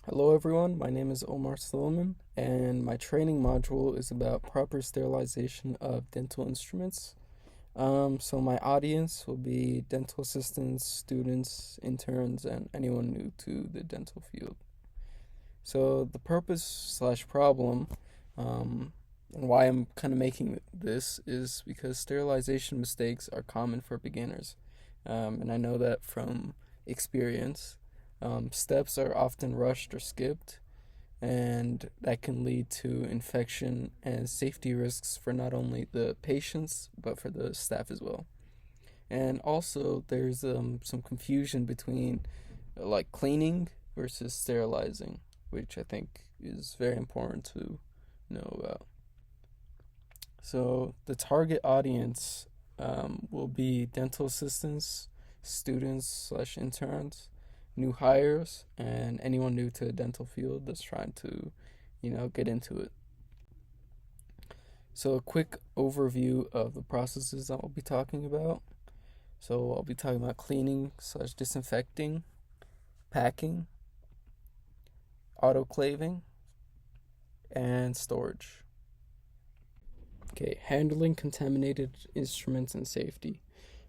Hello everyone, my name is Omar Solomon, and my training module is about proper sterilization of dental instruments. So my audience will be dental assistants, students, interns, and anyone new to the dental field. So the purpose slash problem, and why I'm kind of making this is because sterilization mistakes are common for beginners. And I know that from experience. Steps are often rushed or skipped, and that can lead to infection and safety risks for not only the patients but for the staff as well. And also, there's some confusion between like cleaning versus sterilizing, which I think is very important to know about. So, the target audience will be dental assistants, students slash interns, new hires, and anyone new to the dental field that's trying to, get into it. So, a quick overview of the processes that we'll be talking about. So, I'll be talking about cleaning slash disinfecting, packing, autoclaving, and storage. Okay, handling contaminated instruments and safety.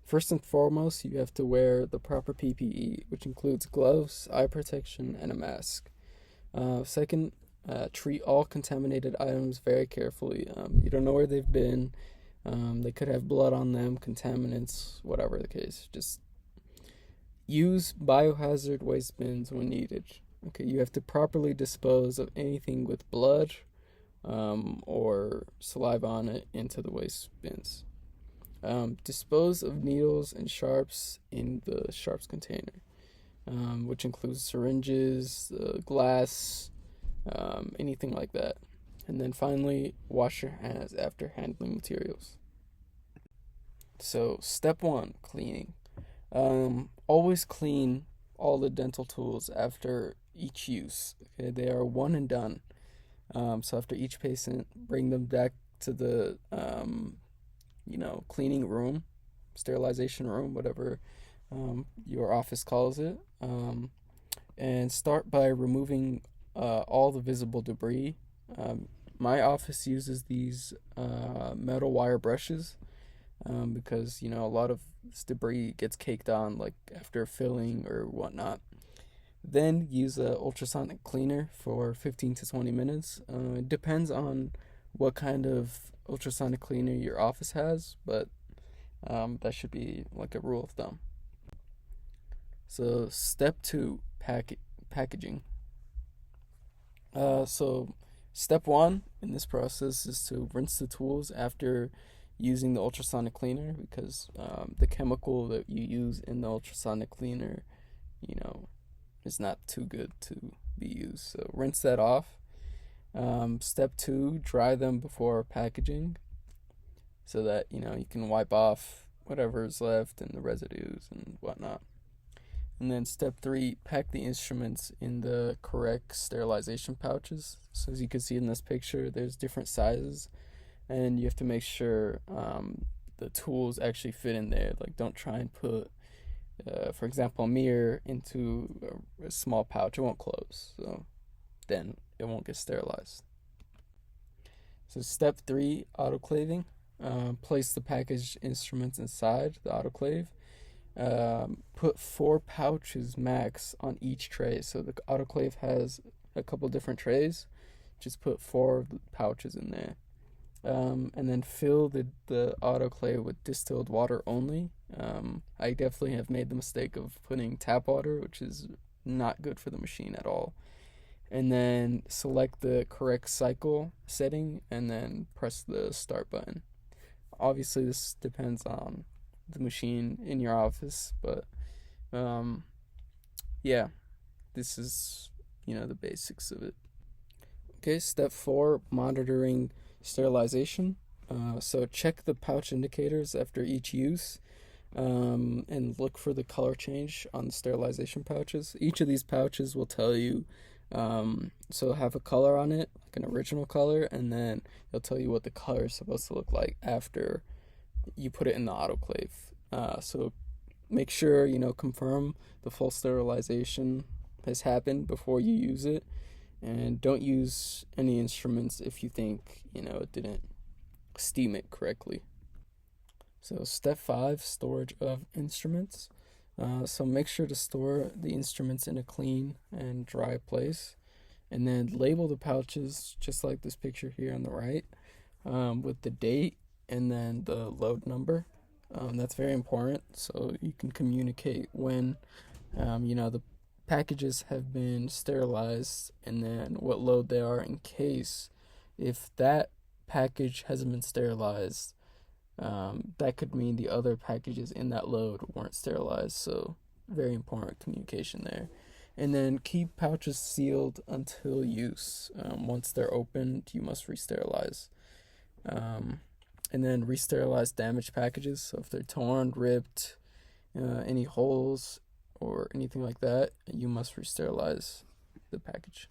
First and foremost, you have to wear the proper PPE, which includes gloves, eye protection, and a mask. Second, treat all contaminated items very carefully. You don't know where they've been. They could have blood on them, contaminants, whatever the case. Just use biohazard waste bins when needed. Okay, you have to properly dispose of anything with blood or saliva on it into the waste bins. Dispose of needles and sharps in the sharps container, which includes syringes, glass, anything like that. And then finally, wash your hands after handling materials. So, step one, cleaning. Always clean all the dental tools after each use. Okay, they are one and done. So after each patient, bring them back to the cleaning room, sterilization room, whatever your office calls it, and start by removing all the visible debris. My office uses these metal wire brushes because a lot of this debris gets caked on like after filling or whatnot. Then use a ultrasonic cleaner for 15 to 20 minutes. It depends on what kind of ultrasonic cleaner your office has, but that should be like a rule of thumb. So step two, packaging. So step one in this process is to rinse the tools after using the ultrasonic cleaner because the chemical that you use in the ultrasonic cleaner, is not too good to be used. So rinse that off. Step two, dry them before packaging so that you can wipe off whatever is left and the residues and whatnot. And then step three, pack the instruments in the correct sterilization pouches. So as you can see in this picture, there's different sizes, and you have to make sure the tools actually fit in there. Like, don't try and put for example, a mirror into a small pouch. It won't close, so then it won't get sterilized. So step three, autoclaving. Place the packaged instruments inside the autoclave. Put 4 pouches max on each tray. So the autoclave has a couple different trays. Just put 4 pouches in there. And then fill the autoclave with distilled water only. I definitely have made the mistake of putting tap water, which is not good for the machine at all. And then select the correct cycle setting and then press the start button. Obviously, this depends on the machine in your office, but yeah, this is, the basics of it. Okay, step 4, monitoring sterilization. So check the pouch indicators after each use and look for the color change on the sterilization pouches. Each of these pouches will tell you, so have a color on it, like an original color, and then it'll tell you what the color is supposed to look like after you put it in the autoclave. So make sure, confirm the full sterilization has happened before you use it, and don't use any instruments if you think, it didn't steam it correctly. So step 5, storage of instruments. So make sure to store the instruments in a clean and dry place, and then label the pouches just like this picture here on the right, with the date and then the load number. That's very important, so you can communicate when the packages have been sterilized, and then what load they are in case if that package hasn't been sterilized. That could mean the other packages in that load weren't sterilized, so very important communication there. And then keep pouches sealed until use. Once they're opened, you must re-sterilize. And then re-sterilize damaged packages. So if they're torn, ripped, any holes, or anything like that, you must re-sterilize the package.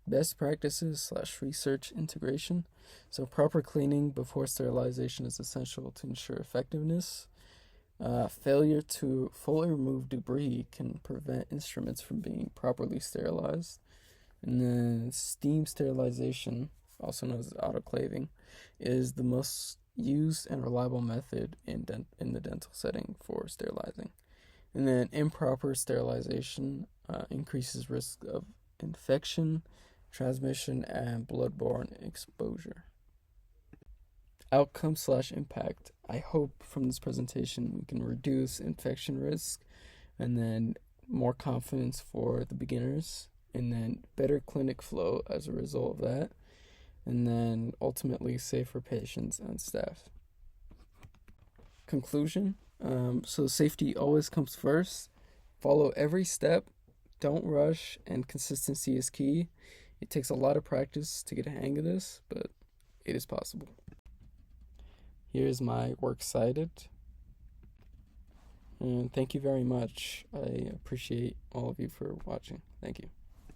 Best practices / research integration. So proper cleaning before sterilization is essential to ensure effectiveness. Failure to fully remove debris can prevent instruments from being properly sterilized. And then steam sterilization, also known as autoclaving, is the most used and reliable method in the dental setting for sterilizing. And then improper sterilization increases risk of infection, transmission, and bloodborne exposure. Outcome / impact. I hope from this presentation we can reduce infection risk, and then more confidence for the beginners, and then better clinic flow as a result of that, and then ultimately safer patients and staff. Conclusion. So safety always comes first. Follow every step. Don't rush, and consistency is key. It takes a lot of practice to get a hang of this, but it is possible. Here's my works cited. And thank you very much. I appreciate all of you for watching. Thank you.